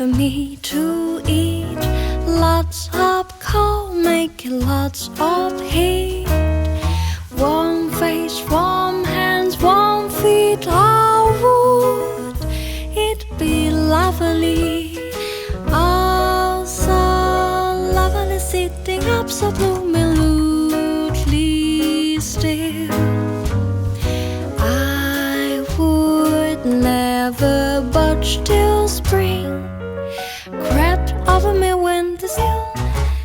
for me to eat. Lots of coal, making lots of heat. Warm face, warm hands, warm feet. Oh, would it be lovely? Oh, so lovely, sitting up so absolutely still. I would never budge till spring crept over my windowsill.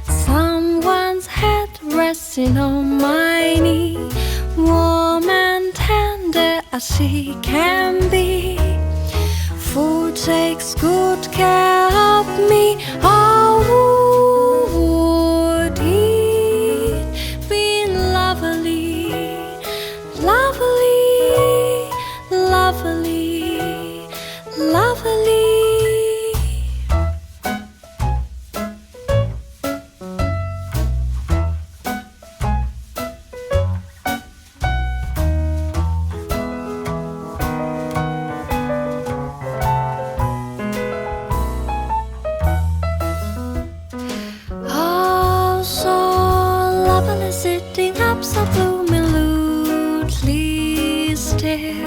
Someone's head resting on my knee, warm and tender as she can be. Food takes good care of me. Oh, would it be lovely, lovely, lovely, lovely? Sitting up so absolutely still.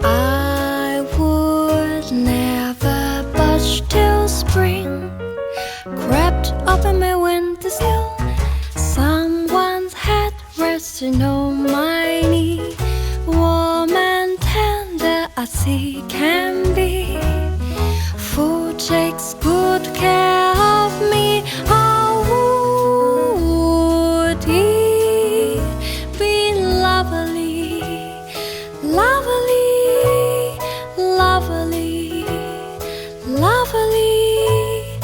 I would never budge till spring crept up in my windowsill. Someone's head resting on